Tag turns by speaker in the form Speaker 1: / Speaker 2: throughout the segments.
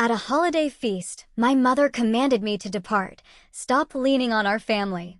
Speaker 1: At a holiday feast, my mother commanded me to depart, stop leaning on our family.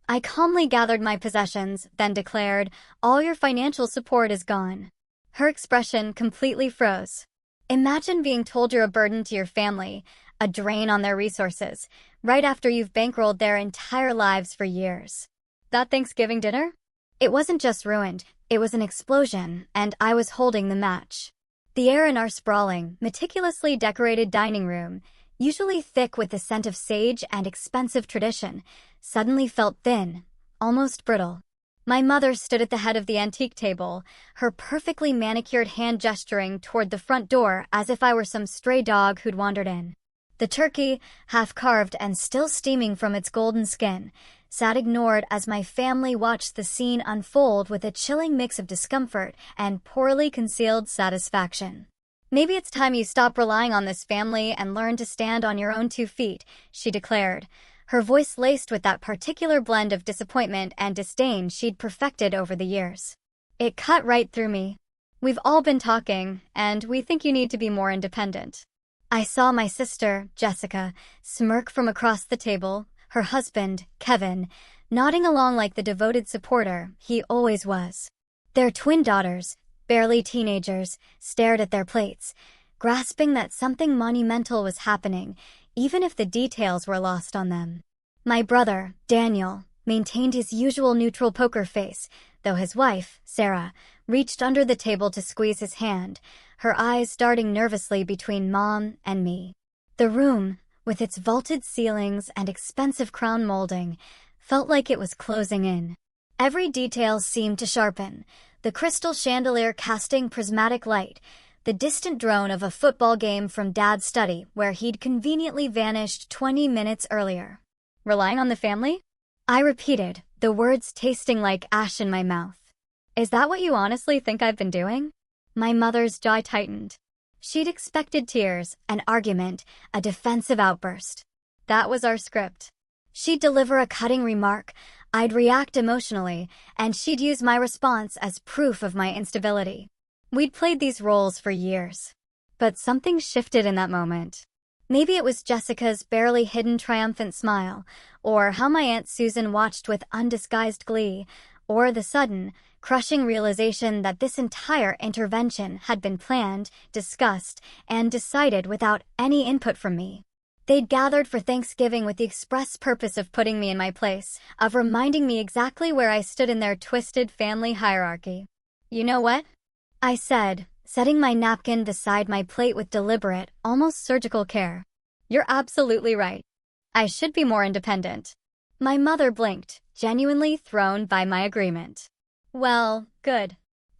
Speaker 1: I calmly gathered my possessions, then declared, "All your financial support is gone." Her expression completely froze. Imagine being told you're a burden to your family, a drain on their resources, right after you've bankrolled their entire lives for years. That Thanksgiving dinner? It wasn't just ruined, it was an explosion, and I was holding the match. The air in our sprawling, meticulously decorated dining room, usually thick with the scent of sage and expensive tradition, suddenly felt thin, almost brittle. My mother stood at the head of the antique table, her perfectly manicured hand gesturing toward the front door as if I were some stray dog who'd wandered in. The turkey, half-carved and still steaming from its golden skin, sat ignored as my family watched the scene unfold with a chilling mix of discomfort and poorly concealed satisfaction. "Maybe it's time you stop relying on this family and learn to stand on your own 2 feet," she declared, her voice laced with that particular blend of disappointment and disdain she'd perfected over the years. It cut right through me. "We've all been talking, and we think you need to be more independent." I saw my sister, Jessica, smirk from across the table, her husband, Kevin, nodding along like the devoted supporter he always was. Their twin daughters, barely teenagers, stared at their plates, grasping that something monumental was happening, even if the details were lost on them. My brother, Daniel, maintained his usual neutral poker face, though his wife, Sarah, reached under the table to squeeze his hand, her eyes darting nervously between Mom and me. The room, with its vaulted ceilings and expensive crown molding, felt like it was closing in. Every detail seemed to sharpen, the crystal chandelier casting prismatic light, the distant drone of a football game from Dad's study where he'd conveniently vanished 20 minutes earlier. "Relying on the family?" I repeated, the words tasting like ash in my mouth. "Is that what you honestly think I've been doing?" My mother's jaw tightened. She'd expected tears, an argument, a defensive outburst. That was our script. She'd deliver a cutting remark, I'd react emotionally, and she'd use my response as proof of my instability. We'd played these roles for years. But something shifted in that moment. Maybe it was Jessica's barely hidden triumphant smile, or how my Aunt Susan watched with undisguised glee, or the sudden, crushing realization that this entire intervention had been planned, discussed, and decided without any input from me. They'd gathered for Thanksgiving with the express purpose of putting me in my place, of reminding me exactly where I stood in their twisted family hierarchy. "You know what?" I said, setting my napkin beside my plate with deliberate, almost surgical care. "You're absolutely right. I should be more independent." My mother blinked, genuinely thrown by my agreement. "Well, good.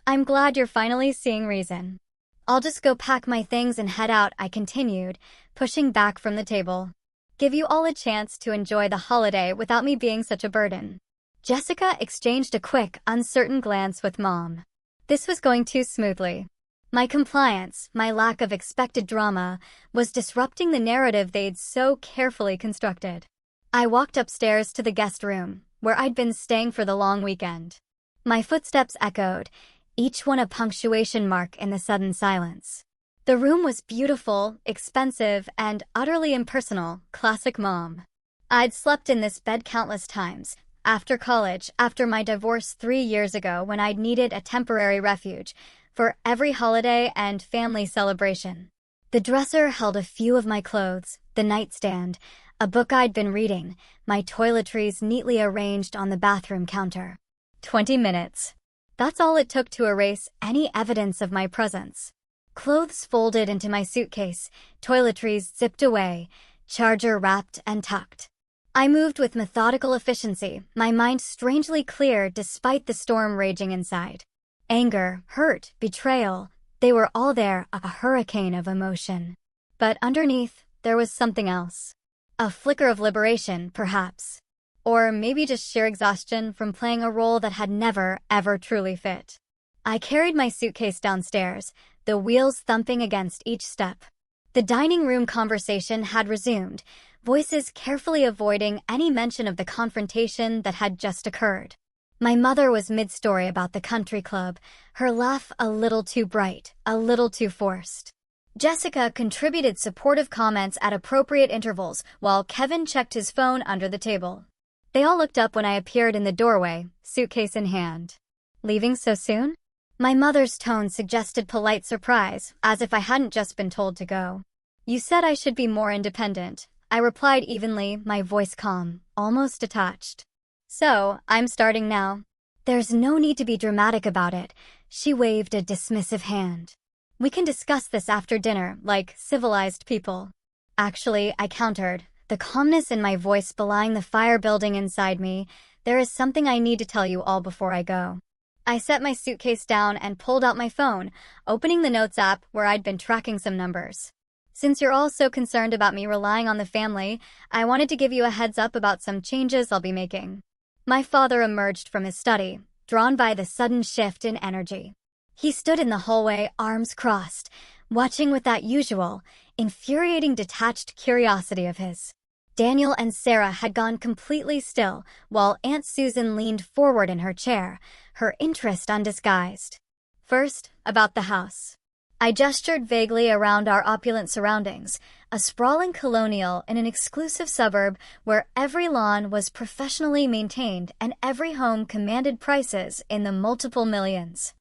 Speaker 1: I'm glad you're finally seeing reason. I'll just go pack my things and head out," I continued, pushing back from the table. "Give you all a chance to enjoy the holiday without me being such a burden." Jessica exchanged a quick, uncertain glance with Mom. This was going too smoothly. My compliance, my lack of expected drama, was disrupting the narrative they'd so carefully constructed. I walked upstairs to the guest room, where I'd been staying for the long weekend. My footsteps echoed, each one a punctuation mark in the sudden silence. The room was beautiful, expensive, and utterly impersonal, classic Mom. I'd slept in this bed countless times, after college, after my divorce 3 years ago when I'd needed a temporary refuge, for every holiday and family celebration. The dresser held a few of my clothes, the nightstand, a book I'd been reading, my toiletries neatly arranged on the bathroom counter. 20 minutes. That's all it took to erase any evidence of my presence. Clothes folded into my suitcase, toiletries zipped away, charger wrapped and tucked. I moved with methodical efficiency, my mind strangely clear despite the storm raging inside. Anger, hurt, betrayal, they were all there, a hurricane of emotion. But underneath, there was something else. A flicker of liberation, perhaps. Or maybe just sheer exhaustion from playing a role that had never, ever truly fit. I carried my suitcase downstairs, the wheels thumping against each step. The dining room conversation had resumed, voices carefully avoiding any mention of the confrontation that had just occurred. My mother was mid-story about the country club, her laugh a little too bright, a little too forced. Jessica contributed supportive comments at appropriate intervals while Kevin checked his phone under the table. They all looked up when I appeared in the doorway, suitcase in hand. Leaving so soon? My mother's tone suggested polite surprise, as if I hadn't just been told to go. You said I should be more independent. I replied evenly, my voice calm, almost detached. So, I'm starting now. There's no need to be dramatic about it. She waved a dismissive hand. We can discuss this after dinner, like civilized people. Actually, I countered, the calmness in my voice belying the fire building inside me. There is something I need to tell you all before I go. I set my suitcase down and pulled out my phone, opening the Notes app where I'd been tracking some numbers. Since you're all so concerned about me relying on the family, I wanted to give you a heads up about some changes I'll be making. My father emerged from his study, drawn by the sudden shift in energy. He stood in the hallway, arms crossed, watching with that usual, infuriating detached curiosity of his. Daniel and Sarah had gone completely still, while Aunt Susan leaned forward in her chair, her interest undisguised. First, about the house. I gestured vaguely around our opulent surroundings, a sprawling colonial in an exclusive suburb where every lawn was professionally maintained and every home commanded prices in the multiple millions.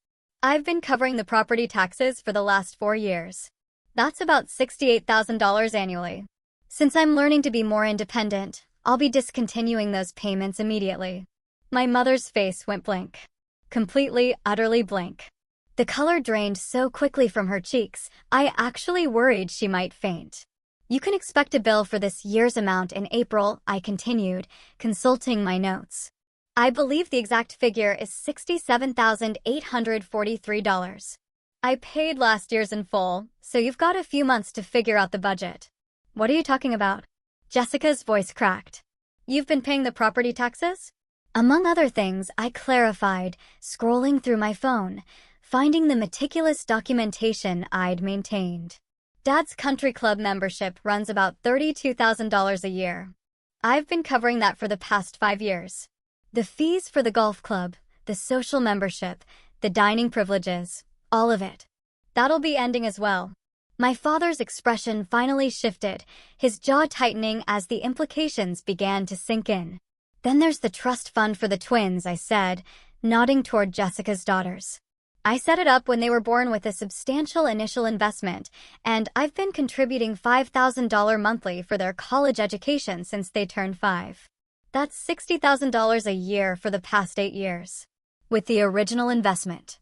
Speaker 1: I've been covering the property taxes for the last 4 years. That's about $68,000 annually. Since I'm learning to be more independent, I'll be discontinuing those payments immediately. My mother's face went blank. Completely, utterly blank. The color drained so quickly from her cheeks, I actually worried she might faint. You can expect a bill for this year's amount in April, I continued, consulting my notes. I believe the exact figure is $67,843. I paid last year's in full, so you've got a few months to figure out the budget. What are you talking about? Jessica's voice cracked. You've been paying the property taxes? Among other things, I clarified, scrolling through my phone, finding the meticulous documentation I'd maintained. Dad's country club membership runs about $32,000 a year. I've been covering that for the past 5 years. The fees for the golf club, the social membership, the dining privileges, all of it. That'll be ending as well. My father's expression finally shifted, his jaw tightening as the implications began to sink in. Then there's the trust fund for the twins, I said, nodding toward Jessica's daughters. I set it up when they were born with a substantial initial investment, and I've been contributing $5,000 monthly for their college education since they turned 5. That's $60,000 a year for the past 8 years. With the original investment.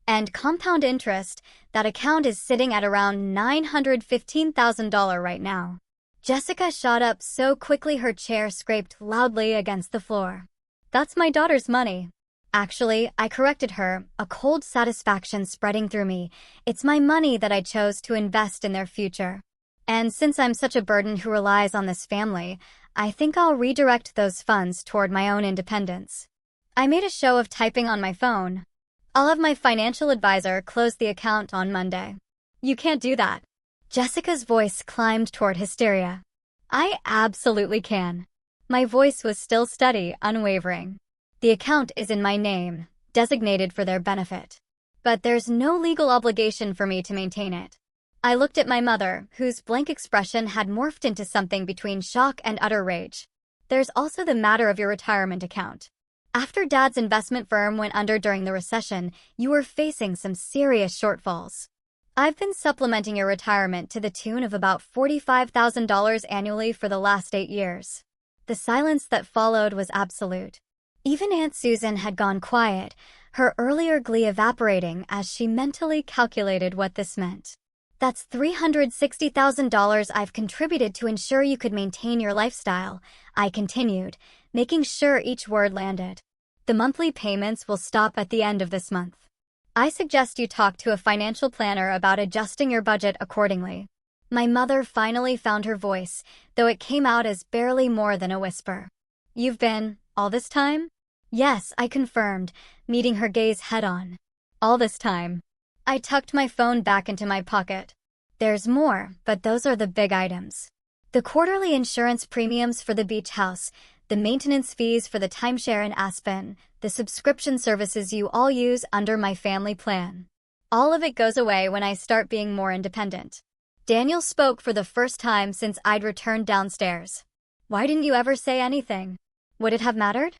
Speaker 1: And compound interest, that account is sitting at around $915,000 right now. Jessica shot up so quickly her chair scraped loudly against the floor. That's my daughter's money. Actually, I corrected her, a cold satisfaction spreading through me. It's my money that I chose to invest in their future. And since I'm such a burden who relies on this family, I think I'll redirect those funds toward my own independence. I made a show of typing on my phone. I'll have my financial advisor close the account on Monday. You can't do that. Jessica's voice climbed toward hysteria. I absolutely can. My voice was still steady, unwavering. The account is in my name, designated for their benefit. But there's no legal obligation for me to maintain it. I looked at my mother, whose blank expression had morphed into something between shock and utter rage. There's also the matter of your retirement account. After Dad's investment firm went under during the recession, you were facing some serious shortfalls. I've been supplementing your retirement to the tune of about $45,000 annually for the last 8 years. The silence that followed was absolute. Even Aunt Susan had gone quiet, her earlier glee evaporating as she mentally calculated what this meant. That's $360,000 I've contributed to ensure you could maintain your lifestyle, I continued, making sure each word landed. The monthly payments will stop at the end of this month. I suggest you talk to a financial planner about adjusting your budget accordingly. My mother finally found her voice, though it came out as barely more than a whisper. You've been, all this time? Yes, I confirmed, meeting her gaze head-on. All this time. I tucked my phone back into my pocket. There's more, but those are the big items. The quarterly insurance premiums for the beach house, the maintenance fees for the timeshare in Aspen, the subscription services you all use under my family plan. All of it goes away when I start being more independent. Daniel spoke for the first time since I'd returned downstairs. Why didn't you ever say anything? Would it have mattered?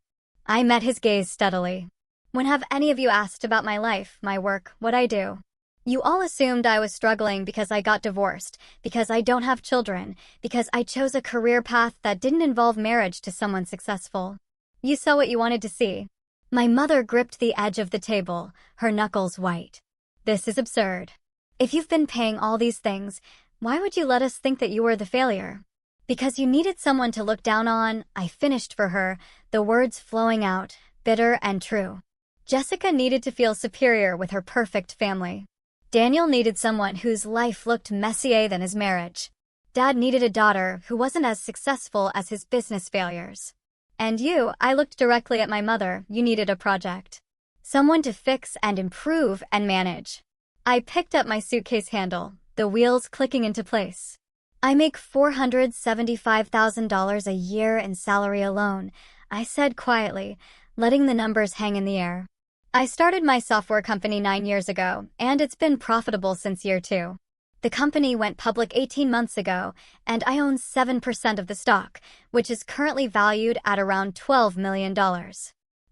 Speaker 1: I met his gaze steadily. When have any of you asked about my life, my work, what I do? You all assumed I was struggling because I got divorced, because I don't have children, because I chose a career path that didn't involve marriage to someone successful. You saw what you wanted to see. My mother gripped the edge of the table, her knuckles white. This is absurd. If you've been paying all these things, why would you let us think that you were the failure? Because you needed someone to look down on, I finished for her, the words flowing out, bitter and true. Jessica needed to feel superior with her perfect family. Daniel needed someone whose life looked messier than his marriage. Dad needed a daughter who wasn't as successful as his business failures. And you, I looked directly at my mother, you needed a project. Someone to fix and improve and manage. I picked up my suitcase handle, the wheels clicking into place. I make $475,000 a year in salary alone, I said quietly, letting the numbers hang in the air. I started my software company 9 years ago, and it's been profitable since year 2. The company went public 18 months ago, and I own 7% of the stock, which is currently valued at around $12 million.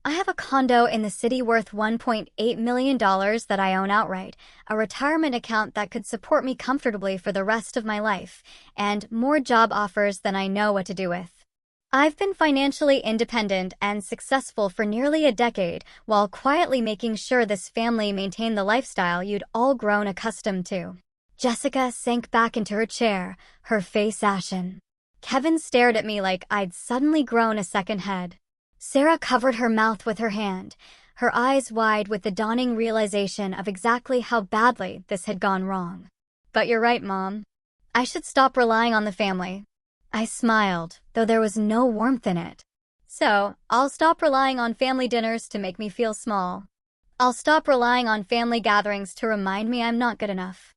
Speaker 1: I have a condo in the city worth $1.8 million that I own outright, a retirement account that could support me comfortably for the rest of my life, and more job offers than I know what to do with. I've been financially independent and successful for nearly a decade while quietly making sure this family maintained the lifestyle you'd all grown accustomed to. Jessica sank back into her chair, her face ashen. Kevin stared at me like I'd suddenly grown a second head. Sarah covered her mouth with her hand, her eyes wide with the dawning realization of exactly how badly this had gone wrong. But you're right, Mom. I should stop relying on the family. I smiled, though there was no warmth in it. So, I'll stop relying on family dinners to make me feel small. I'll stop relying on family gatherings to remind me I'm not good enough.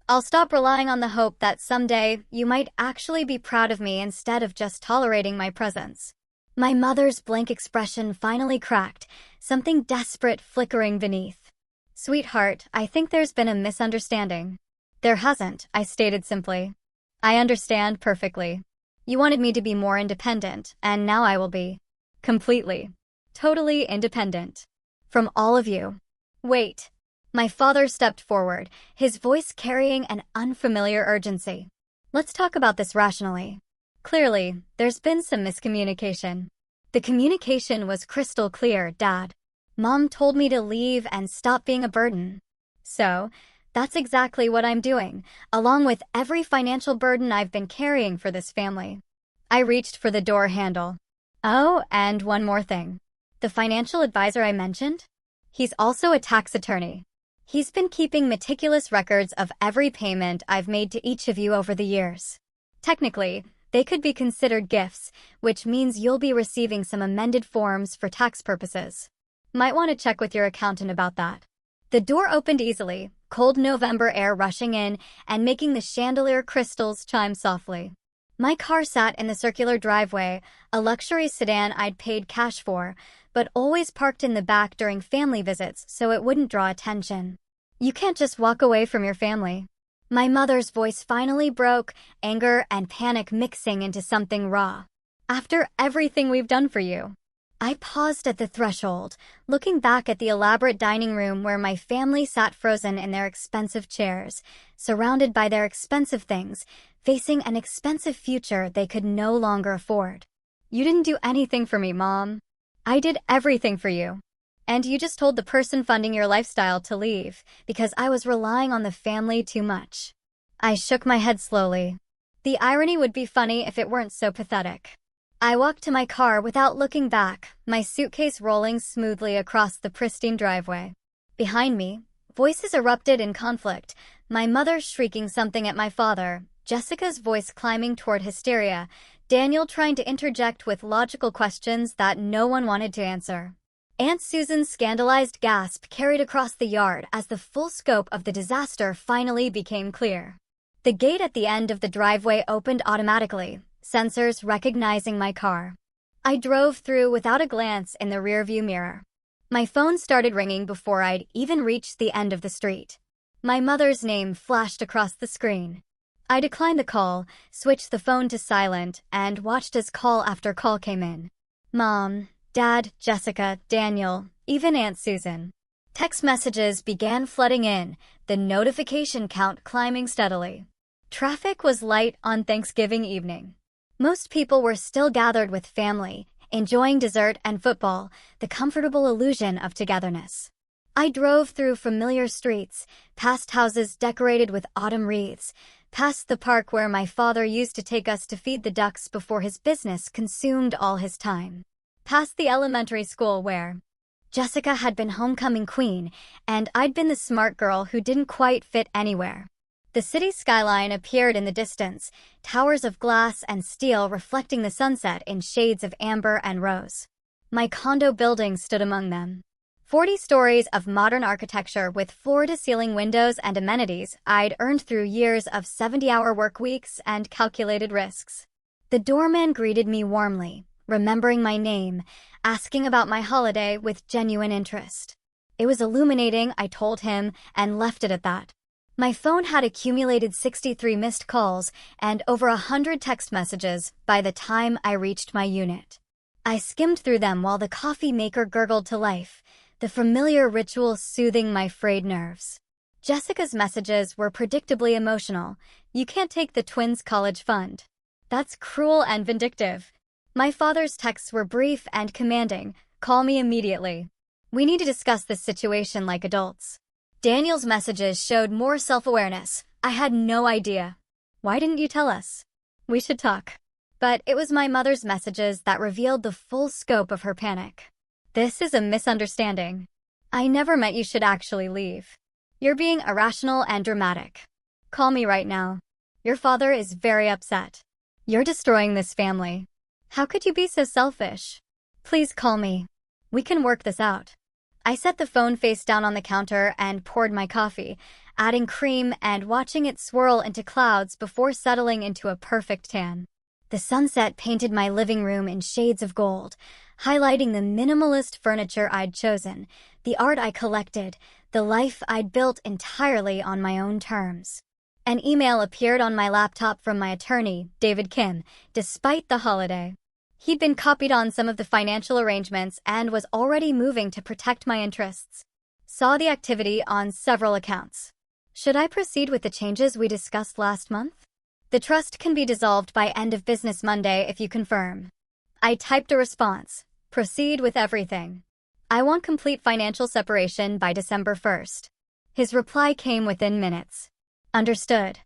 Speaker 1: I'll stop relying on the hope that someday you might actually be proud of me instead of just tolerating my presence. My mother's blank expression finally cracked, something desperate flickering beneath. Sweetheart, I think there's been a misunderstanding. There hasn't, I stated simply. I understand perfectly. You wanted me to be more independent, and now I will be. Completely. Totally independent. From all of you. Wait. My father stepped forward, his voice carrying an unfamiliar urgency. Let's talk about this rationally. Clearly, there's been some miscommunication. The communication was crystal clear, Dad. Mom told me to leave and stop being a burden. So, that's exactly what I'm doing, along with every financial burden I've been carrying for this family. I reached for the door handle. Oh, and one more thing. The financial advisor I mentioned? He's also a tax attorney. He's been keeping meticulous records of every payment I've made to each of you over the years. Technically, they could be considered gifts, which means you'll be receiving some amended forms for tax purposes. Might want to check with your accountant about that. The door opened easily, cold November air rushing in and making the chandelier crystals chime softly. My car sat in the circular driveway, a luxury sedan I'd paid cash for, but always parked in the back during family visits so it wouldn't draw attention. You can't just walk away from your family. My mother's voice finally broke, anger and panic mixing into something raw. After everything we've done for you. I paused at the threshold, looking back at the elaborate dining room where my family sat frozen in their expensive chairs, surrounded by their expensive things, facing an expensive future they could no longer afford. You didn't do anything for me, Mom. I did everything for you. And you just told the person funding your lifestyle to leave, because I was relying on the family too much. I shook my head slowly. The irony would be funny if it weren't so pathetic. I walked to my car without looking back, my suitcase rolling smoothly across the pristine driveway. Behind me, voices erupted in conflict, my mother shrieking something at my father, Jessica's voice climbing toward hysteria, Daniel trying to interject with logical questions that no one wanted to answer. Aunt Susan's scandalized gasp carried across the yard as the full scope of the disaster finally became clear. The gate at the end of the driveway opened automatically, sensors recognizing my car. I drove through without a glance in the rearview mirror. My phone started ringing before I'd even reached the end of the street. My mother's name flashed across the screen. I declined the call, switched the phone to silent, and watched as call after call came in. Mom, Dad, Jessica, Daniel, even Aunt Susan. Text messages began flooding in, the notification count climbing steadily. Traffic was light on Thanksgiving evening. Most people were still gathered with family, enjoying dessert and football, the comfortable illusion of togetherness. I drove through familiar streets, past houses decorated with autumn wreaths, past the park where my father used to take us to feed the ducks before his business consumed all his time, past the elementary school where Jessica had been homecoming queen, and I'd been the smart girl who didn't quite fit anywhere. The city skyline appeared in the distance, towers of glass and steel reflecting the sunset in shades of amber and rose. My condo building stood among them. 40 stories of modern architecture with floor-to-ceiling windows and amenities I'd earned through years of 70-hour work weeks and calculated risks. The doorman greeted me warmly, remembering my name, asking about my holiday with genuine interest. It was illuminating, I told him, and left it at that. My phone had accumulated 63 missed calls and over 100 text messages by the time I reached my unit. I skimmed through them while the coffee maker gurgled to life, the familiar ritual soothing my frayed nerves. Jessica's messages were predictably emotional. You can't take the twins' college fund. That's cruel and vindictive. My father's texts were brief and commanding. Call me immediately. We need to discuss this situation like adults. Daniel's messages showed more self-awareness. I had no idea. Why didn't you tell us? We should talk. But it was my mother's messages that revealed the full scope of her panic. This is a misunderstanding. I never meant you should actually leave. You're being irrational and dramatic. Call me right now. Your father is very upset. You're destroying this family. How could you be so selfish? Please call me. We can work this out. I set the phone face down on the counter and poured my coffee, adding cream and watching it swirl into clouds before settling into a perfect tan. The sunset painted my living room in shades of gold, highlighting the minimalist furniture I'd chosen, the art I collected, the life I'd built entirely on my own terms. An email appeared on my laptop from my attorney, David Kim, despite the holiday. He'd been copied on some of the financial arrangements and was already moving to protect my interests. Saw the activity on several accounts. Should I proceed with the changes we discussed last month? The trust can be dissolved by end of business Monday if you confirm. I typed a response. Proceed with everything. I want complete financial separation by December 1st. His reply came within minutes. Understood.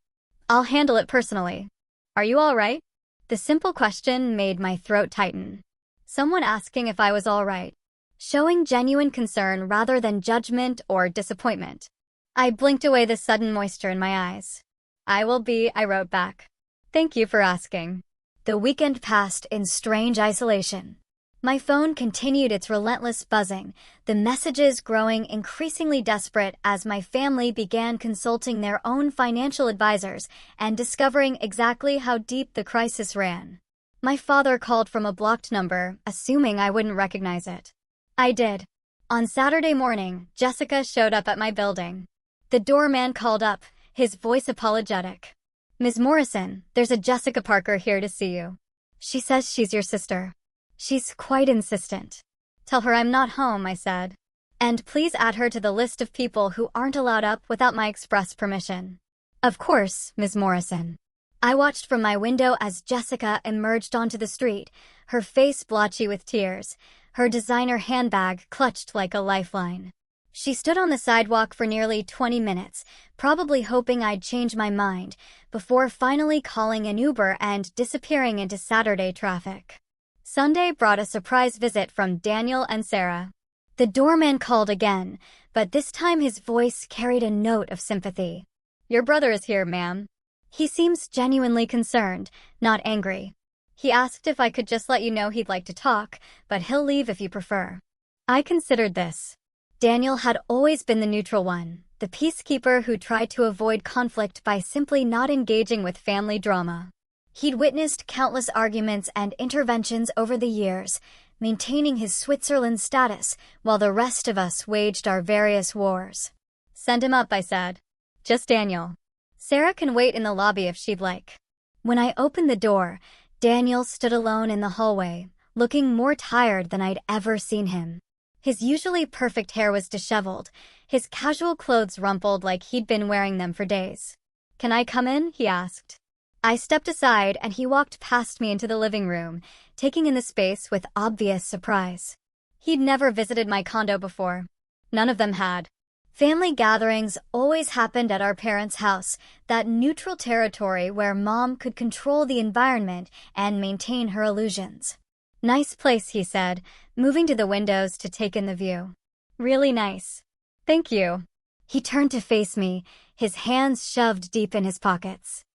Speaker 1: I'll handle it personally. Are you all right? The simple question made my throat tighten. Someone asking if I was all right. Showing genuine concern rather than judgment or disappointment. I blinked away the sudden moisture in my eyes. I will be, I wrote back. Thank you for asking. The weekend passed in strange isolation. My phone continued its relentless buzzing, the messages growing increasingly desperate as my family began consulting their own financial advisors and discovering exactly how deep the crisis ran. My father called from a blocked number, assuming I wouldn't recognize it. I did. On Saturday morning, Jessica showed up at my building. The doorman called up, his voice apologetic. Ms. Morrison, there's a Jessica Parker here to see you. She says she's your sister. She's quite insistent. Tell her I'm not home, I said. And please add her to the list of people who aren't allowed up without my express permission. Of course, Ms. Morrison. I watched from my window as Jessica emerged onto the street, her face blotchy with tears, her designer handbag clutched like a lifeline. She stood on the sidewalk for nearly 20 minutes, probably hoping I'd change my mind, before finally calling an Uber and disappearing into Saturday traffic. Sunday brought a surprise visit from Daniel and Sarah. The doorman called again, but this time his voice carried a note of sympathy. Your brother is here, ma'am. He seems genuinely concerned, not angry. He asked if I could just let you know he'd like to talk, but he'll leave if you prefer. I considered this. Daniel had always been the neutral one, the peacekeeper who tried to avoid conflict by simply not engaging with family drama. He'd witnessed countless arguments and interventions over the years, maintaining his Switzerland status while the rest of us waged our various wars. Send him up, I said. Just Daniel. Sarah can wait in the lobby if she'd like. When I opened the door, Daniel stood alone in the hallway, looking more tired than I'd ever seen him. His usually perfect hair was disheveled, his casual clothes rumpled like he'd been wearing them for days. "Can I come in?" he asked. I stepped aside and he walked past me into the living room, taking in the space with obvious surprise. He'd never visited my condo before. None of them had. Family gatherings always happened at our parents' house, that neutral territory where Mom could control the environment and maintain her illusions. "Nice place," he said, moving to the windows to take in the view. "Really nice. Thank you." He turned to face me, his hands shoved deep in his pockets.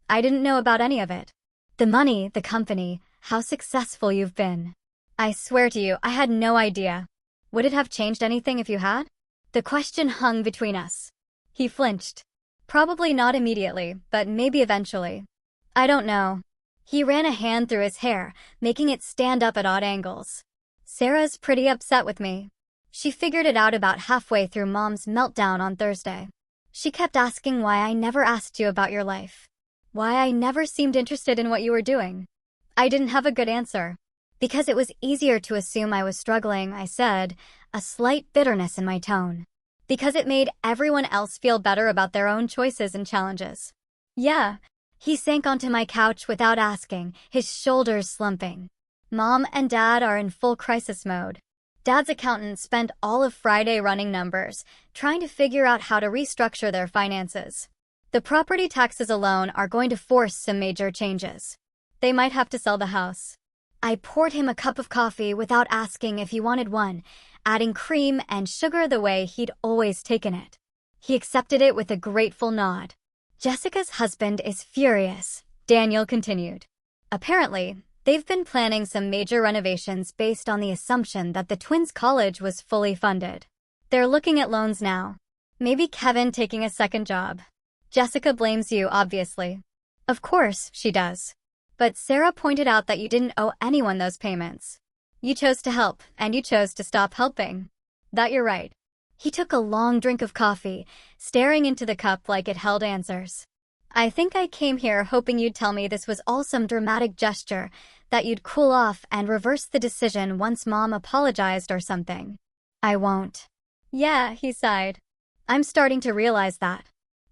Speaker 1: "I didn't know about any of it. The money, the company, how successful you've been. I swear to you, I had no idea. Would it have changed anything if you had?" The question hung between us. He flinched. "Probably not immediately, but maybe eventually. I don't know." He ran a hand through his hair, making it stand up at odd angles. "Sarah's pretty upset with me. She figured it out about halfway through Mom's meltdown on Thursday. She kept asking why I never asked you about your life. Why I never seemed interested in what you were doing. I didn't have a good answer. Because it was easier to assume I was struggling, I said, a slight bitterness in my tone. Because it made everyone else feel better about their own choices and challenges." "Yeah." He sank onto my couch without asking, his shoulders slumping. "Mom and Dad are in full crisis mode. Dad's accountant spent all of Friday running numbers, trying to figure out how to restructure their finances. The property taxes alone are going to force some major changes. They might have to sell the house." I poured him a cup of coffee without asking if he wanted one, adding cream and sugar the way he'd always taken it. He accepted it with a grateful nod. "Jessica's husband is furious," Daniel continued. "Apparently, they've been planning some major renovations based on the assumption that the twins' college was fully funded. They're looking at loans now. Maybe Kevin taking a second job. Jessica blames you, obviously." "Of course, she does. But Sarah pointed out that you didn't owe anyone those payments. You chose to help, and you chose to stop helping. That you're right." He took a long drink of coffee, staring into the cup like it held answers. "I think I came here hoping you'd tell me this was all some dramatic gesture, that you'd cool off and reverse the decision once Mom apologized or something." "I won't." "Yeah," he sighed. "I'm starting to realize that."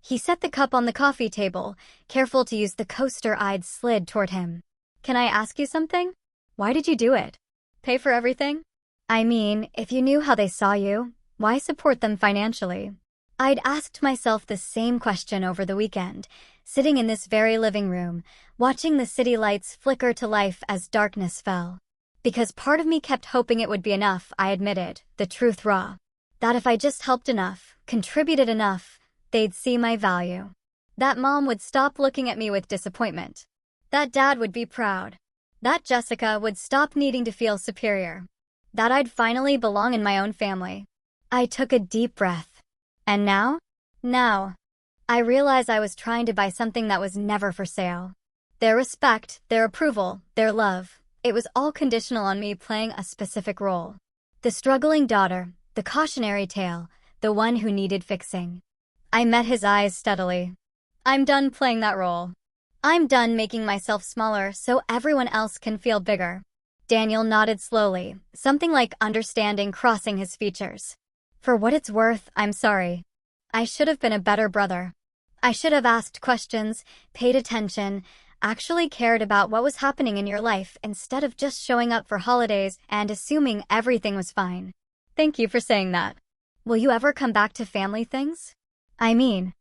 Speaker 1: He set the cup on the coffee table, careful to use the coaster I'd slid toward him. "Can I ask you something? Why did you do it? Pay for everything? I mean, if you knew how they saw you, why support them financially?" I'd asked myself the same question over the weekend, sitting in this very living room, watching the city lights flicker to life as darkness fell. Because part of me kept hoping it would be enough, I admitted, the truth raw. That if I just helped enough, contributed enough, they'd see my value. That Mom would stop looking at me with disappointment. That Dad would be proud. That Jessica would stop needing to feel superior. That I'd finally belong in my own family. I took a deep breath. And now? Now, I realized I was trying to buy something that was never for sale. Their respect, their approval, their love. It was all conditional on me playing a specific role. The struggling daughter, the cautionary tale, the one who needed fixing. I met his eyes steadily. "I'm done playing that role. I'm done making myself smaller so everyone else can feel bigger." Daniel nodded slowly, something like understanding crossing his features. "For what it's worth, I'm sorry. I should have been a better brother. I should have asked questions, paid attention, actually cared about what was happening in your life instead of just showing up for holidays and assuming everything was fine." "Thank you for saying that. Will you ever come back to family things?" I mean,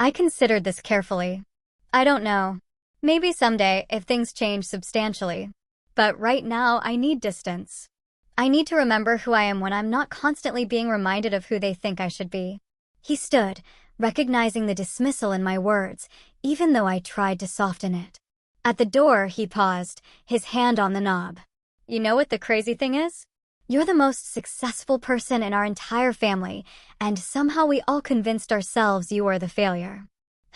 Speaker 1: I considered this carefully. I don't know. Maybe someday if things change substantially. But right now I need distance. I need to remember who I am when I'm not constantly being reminded of who they think I should be. He stood, recognizing the dismissal in my words, even though I tried to soften it. At the door, he paused, his hand on the knob. "You know what the crazy thing is? You're the most successful person in our entire family, and somehow we all convinced ourselves you were the failure."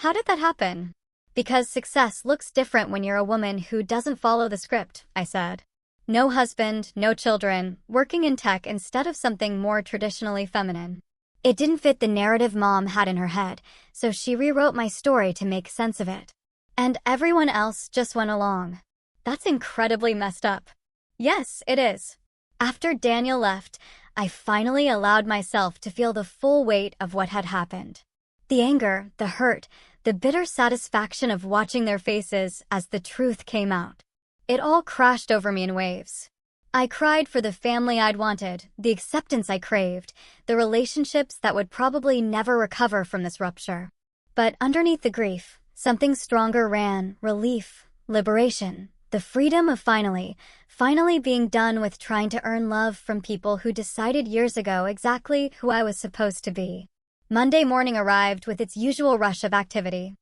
Speaker 1: "How did that happen?" "Because success looks different when you're a woman who doesn't follow the script," I said. "No husband, no children, working in tech instead of something more traditionally feminine. It didn't fit the narrative Mom had in her head, so she rewrote my story to make sense of it. And everyone else just went along. That's incredibly messed up. Yes, it is. After Daniel left, I finally allowed myself to feel the full weight of what had happened. The anger, the hurt, the bitter satisfaction of watching their faces as the truth came out. It all crashed over me in waves. I cried for the family I'd wanted, the acceptance I craved, the relationships that would probably never recover from this rupture. But underneath the grief, something stronger ran: relief, liberation, the freedom of finally being done with trying to earn love from people who decided years ago exactly who I was supposed to be. Monday morning arrived with its usual rush of activity.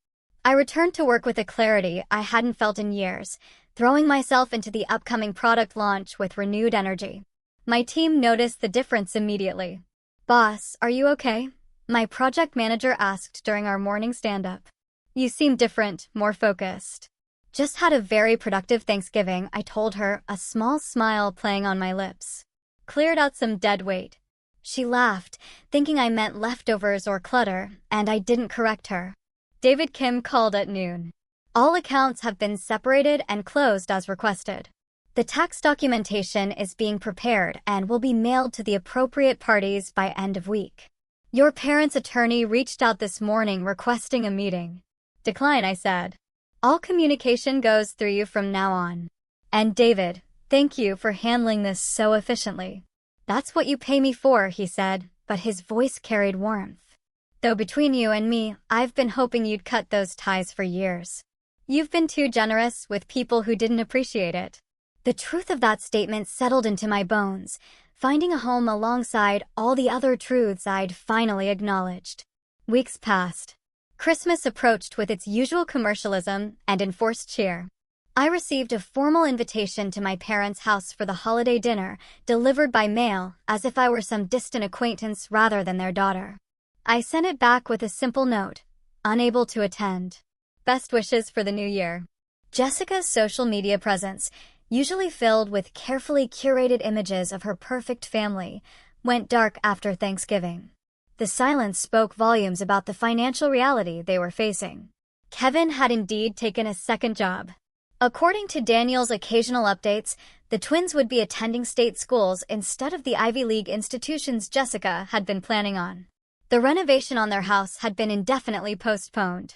Speaker 1: I returned to work with a clarity I hadn't felt in years, throwing myself into the upcoming product launch with renewed energy. My team noticed the difference immediately. "Boss, are you okay?" my project manager asked during our morning stand-up. "You seem different, more focused." "Just had a very productive Thanksgiving," I told her, a small smile playing on my lips. "Cleared out some dead weight." She laughed, thinking I meant leftovers or clutter, and I didn't correct her. David Kim called at noon. "All accounts have been separated and closed as requested. The tax documentation is being prepared and will be mailed to the appropriate parties by end of week. Your parents' attorney reached out this morning requesting a meeting." "Decline," I said. "All communication goes through you from now on. And David, thank you for handling this so efficiently." "That's what you pay me for," he said, but his voice carried warmth. "Though between you and me, I've been hoping you'd cut those ties for years. You've been too generous with people who didn't appreciate it." The truth of that statement settled into my bones, finding a home alongside all the other truths I'd finally acknowledged. Weeks passed. Christmas approached with its usual commercialism and enforced cheer. I received a formal invitation to my parents' house for the holiday dinner, delivered by mail, as if I were some distant acquaintance rather than their daughter. I sent it back with a simple note: "Unable to attend. Best wishes for the new year." Jessica's social media presence, usually filled with carefully curated images of her perfect family, went dark after Thanksgiving. The silence spoke volumes about the financial reality they were facing. Kevin had indeed taken a second job. According to Daniel's occasional updates, the twins would be attending state schools instead of the Ivy League institutions Jessica had been planning on. The renovation on their house had been indefinitely postponed.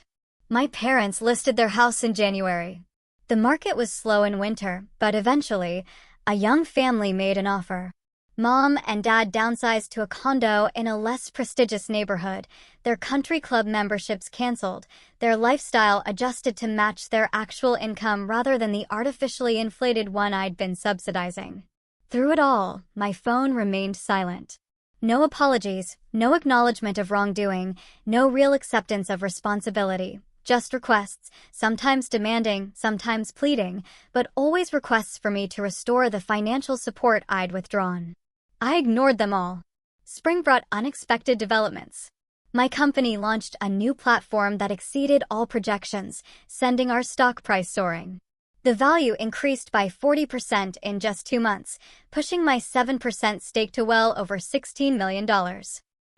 Speaker 1: My parents listed their house in January. The market was slow in winter, but eventually, a young family made an offer. Mom and Dad downsized to a condo in a less prestigious neighborhood, their country club memberships canceled, their lifestyle adjusted to match their actual income rather than the artificially inflated one I'd been subsidizing. Through it all, my phone remained silent. No apologies, no acknowledgement of wrongdoing, no real acceptance of responsibility. Just requests, sometimes demanding, sometimes pleading, but always requests for me to restore the financial support I'd withdrawn. I ignored them all. Spring brought unexpected developments. My company launched a new platform that exceeded all projections, sending our stock price soaring. The value increased by 40% in just 2 months, pushing my 7% stake to well over $16 million.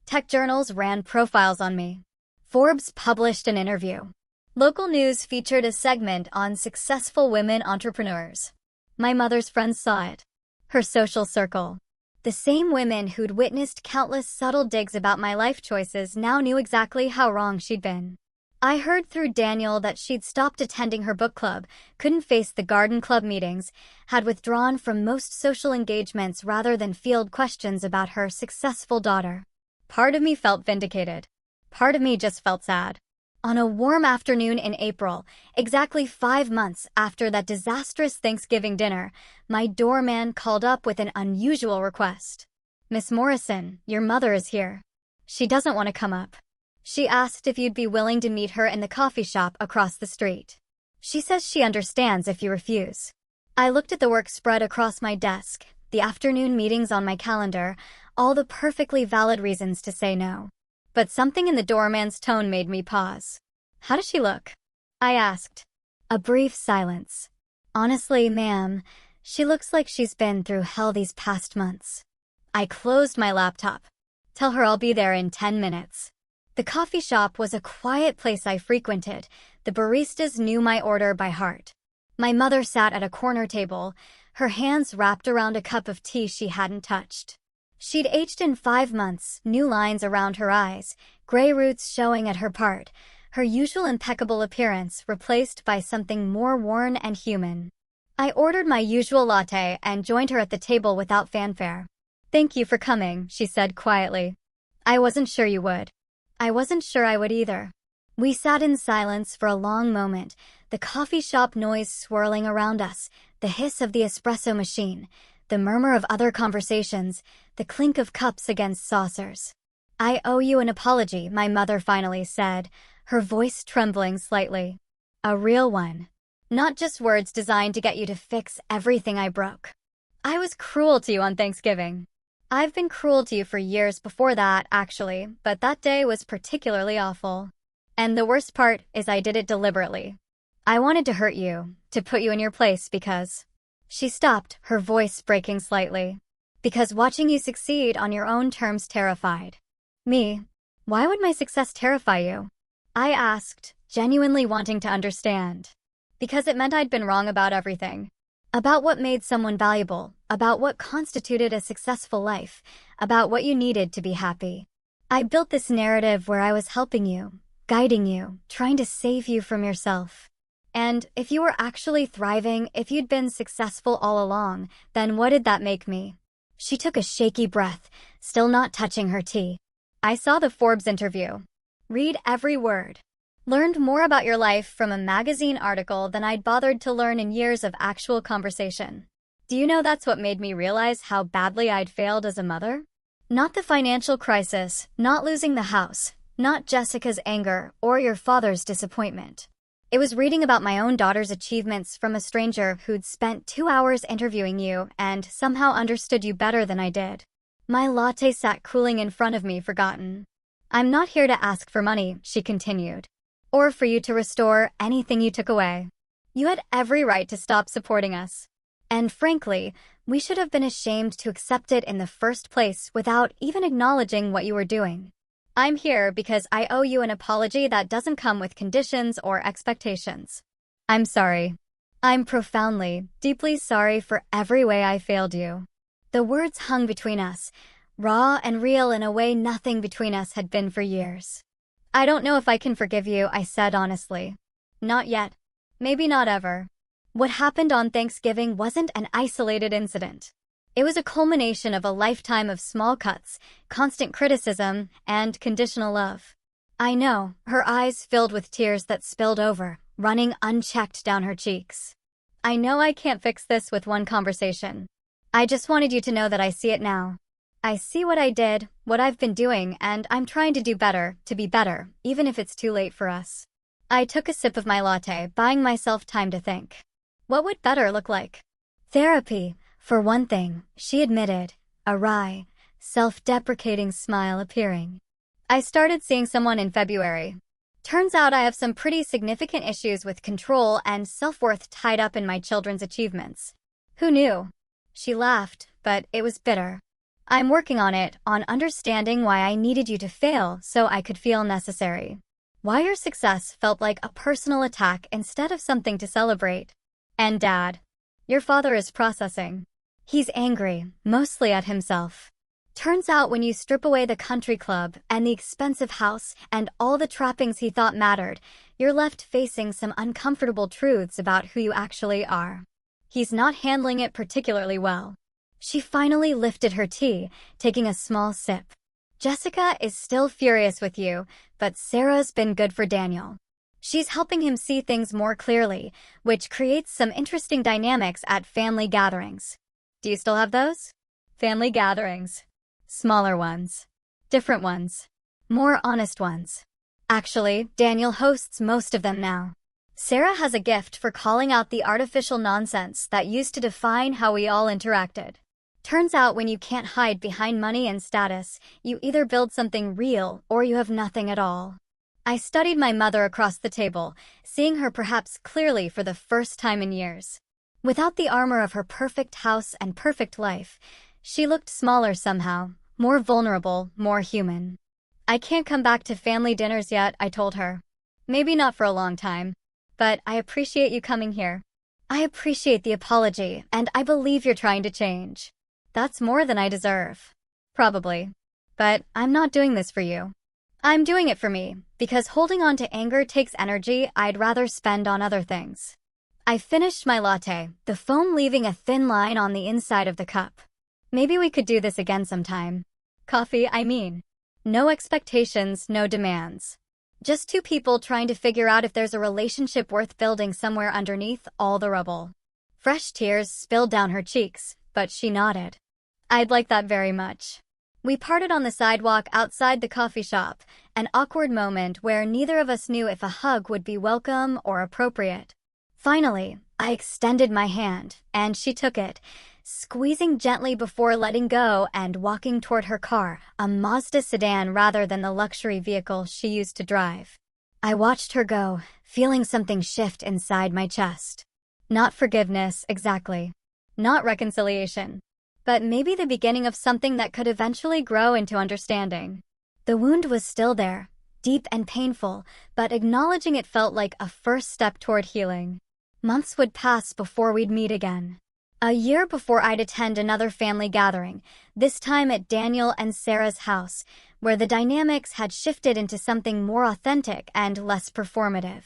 Speaker 1: Tech journals ran profiles on me. Forbes published an interview. Local news featured a segment on successful women entrepreneurs. My mother's friends saw it. Her social circle. The same women who'd witnessed countless subtle digs about my life choices now knew exactly how wrong she'd been. I heard through Daniel that she'd stopped attending her book club, couldn't face the garden club meetings, had withdrawn from most social engagements rather than field questions about her successful daughter. Part of me felt vindicated. Part of me just felt sad. On a warm afternoon in April, exactly 5 months after that disastrous Thanksgiving dinner, my doorman called up with an unusual request. "Miss Morrison, your mother is here. She doesn't want to come up. She asked if you'd be willing to meet her in the coffee shop across the street. She says she understands if you refuse." I looked at the work spread across my desk, the afternoon meetings on my calendar, all the perfectly valid reasons to say no. But something in the doorman's tone made me pause. "How does she look?" I asked. A brief silence. "Honestly, ma'am, she looks like she's been through hell these past months." I closed my laptop. Tell her I'll be there in 10 minutes. The coffee shop was a quiet place I frequented. The baristas knew my order by heart. My mother sat at a corner table, her hands wrapped around a cup of tea she hadn't touched. She'd aged in 5 months, new lines around her eyes, gray roots showing at her part, her usual impeccable appearance replaced by something more worn and human. I ordered my usual latte and joined her at the table without fanfare. "Thank you for coming," she said quietly. "I wasn't sure you would." I wasn't sure I would either. We sat in silence for a long moment, the coffee shop noise swirling around us, the hiss of the espresso machine, the murmur of other conversations, the clink of cups against saucers. "I owe you an apology," my mother finally said, her voice trembling slightly. "A real one. Not just words designed to get you to fix everything I broke. I was cruel to you on Thanksgiving. I've been cruel to you for years before that, actually, but that day was particularly awful. And the worst part is I did it deliberately. I wanted to hurt you, to put you in your place because—" She stopped, her voice breaking slightly. "Because watching you succeed on your own terms terrified me." "Why would my success terrify you?" I asked, genuinely wanting to understand. "Because it meant I'd been wrong about everything. About what made someone valuable, about what constituted a successful life, about what you needed to be happy. I built this narrative where I was helping you, guiding you, trying to save you from yourself. And if you were actually thriving, if you'd been successful all along, then what did that make me?" She took a shaky breath, still not touching her tea. "I saw the Forbes interview. Read every word. Learned more about your life from a magazine article than I'd bothered to learn in years of actual conversation. Do you know that's what made me realize how badly I'd failed as a mother? Not the financial crisis, not losing the house, not Jessica's anger or your father's disappointment. It was reading about my own daughter's achievements from a stranger who'd spent 2 hours interviewing you and somehow understood you better than I did. My latte sat cooling in front of me, forgotten. I'm not here to ask for money," she continued, "or for you to restore anything you took away. You had every right to stop supporting us. And frankly, we should have been ashamed to accept it in the first place without even acknowledging what you were doing. I'm here because I owe you an apology that doesn't come with conditions or expectations. I'm sorry. I'm profoundly, deeply sorry for every way I failed you." The words hung between us, raw and real in a way nothing between us had been for years. "I don't know if I can forgive you," I said honestly. "Not yet. Maybe not ever. What happened on Thanksgiving wasn't an isolated incident. It was a culmination of a lifetime of small cuts, constant criticism, and conditional love." I know, her eyes filled with tears that spilled over, running unchecked down her cheeks. "I know I can't fix this with one conversation. I just wanted you to know that I see it now. I see what I did, what I've been doing, and I'm trying to do better, to be better, even if it's too late for us." I took a sip of my latte, buying myself time to think. What would better look like? "Therapy, for one thing," she admitted, a wry, self-deprecating smile appearing. "I started seeing someone in February. Turns out I have some pretty significant issues with control and self-worth tied up in my children's achievements. Who knew?" She laughed, but it was bitter. "I'm working on it, on understanding why I needed you to fail so I could feel necessary. Why your success felt like a personal attack instead of something to celebrate. And Dad, your father is processing. He's angry, mostly at himself. Turns out when you strip away the country club and the expensive house and all the trappings he thought mattered, you're left facing some uncomfortable truths about who you actually are. He's not handling it particularly well." She finally lifted her tea, taking a small sip. "Jessica is still furious with you, but Sarah's been good for Daniel. She's helping him see things more clearly, which creates some interesting dynamics at family gatherings." Do you still have those? Family gatherings. Smaller ones. Different ones. More honest ones. Actually, Daniel hosts most of them now. Sarah has a gift for calling out the artificial nonsense that used to define how we all interacted. Turns out when you can't hide behind money and status, you either build something real or you have nothing at all. I studied my mother across the table, seeing her perhaps clearly for the first time in years. Without the armor of her perfect house and perfect life, she looked smaller somehow, More vulnerable, more human. I can't come back to family dinners yet, I told her. Maybe not for a long time. But I appreciate you coming here. I appreciate the apology, and I believe you're trying to change. That's more than I deserve. Probably. But I'm not doing this for you. I'm doing it for me, because holding on to anger takes energy I'd rather spend on other things. I finished my latte, the foam leaving a thin line on the inside of the cup. Maybe we could do this again sometime. Coffee, I mean. No expectations, no demands. Just two people trying to figure out if there's a relationship worth building somewhere underneath all the rubble. Fresh tears spilled down her cheeks, but she nodded. I'd like that very much. We parted on the sidewalk outside the coffee shop, an awkward moment where neither of us knew if a hug would be welcome or appropriate. Finally, I extended my hand, and she took it, squeezing gently before letting go and walking toward her car, a Mazda sedan rather than the luxury vehicle she used to drive. I watched her go, feeling something shift inside my chest. Not forgiveness, exactly. Not reconciliation. But maybe the beginning of something that could eventually grow into understanding. The wound was still there, deep and painful, but acknowledging it felt like a first step toward healing. Months would pass before we'd meet again. A year before I'd attend another family gathering, this time at Daniel and Sarah's house, where the dynamics had shifted into something more authentic and less performative.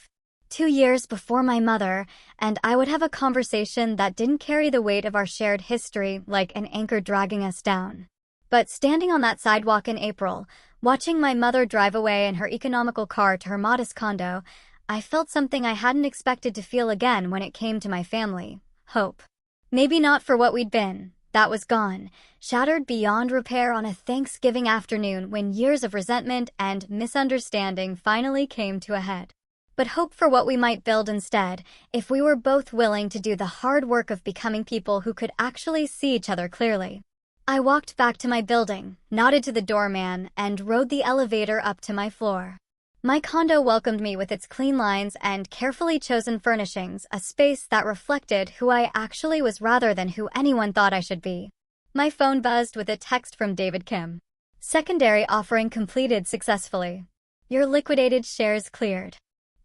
Speaker 1: 2 years before my mother and I would have a conversation that didn't carry the weight of our shared history like an anchor dragging us down. But standing on that sidewalk in April, watching my mother drive away in her economical car to her modest condo, I felt something I hadn't expected to feel again when it came to my family: hope. Maybe not for what we'd been. That was gone, shattered beyond repair on a Thanksgiving afternoon when years of resentment and misunderstanding finally came to a head. But hope for what we might build instead, if we were both willing to do the hard work of becoming people who could actually see each other clearly. I walked back to my building, nodded to the doorman, and rode the elevator up to my floor. My condo welcomed me with its clean lines and carefully chosen furnishings, a space that reflected who I actually was rather than who anyone thought I should be. My phone buzzed with a text from David Kim. Secondary offering completed successfully. Your liquidated shares cleared.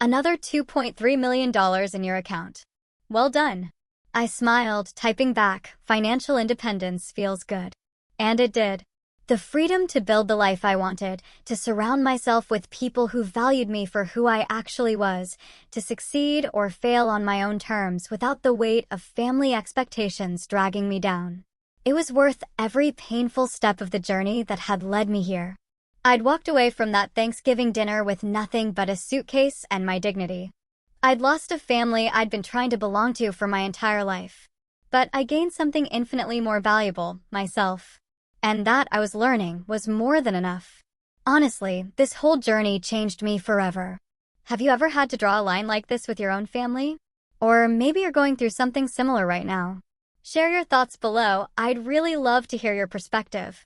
Speaker 1: Another $2.3 million in your account. Well done. I smiled, typing back, financial independence feels good. And it did. The freedom to build the life I wanted, to surround myself with people who valued me for who I actually was, to succeed or fail on my own terms without the weight of family expectations dragging me down. It was worth every painful step of the journey that had led me here. I'd walked away from that Thanksgiving dinner with nothing but a suitcase and my dignity. I'd lost a family I'd been trying to belong to for my entire life. But I gained something infinitely more valuable, myself. And that, I was learning, was more than enough. Honestly, this whole journey changed me forever. Have you ever had to draw a line like this with your own family? Or maybe you're going through something similar right now. Share your thoughts below. I'd really love to hear your perspective.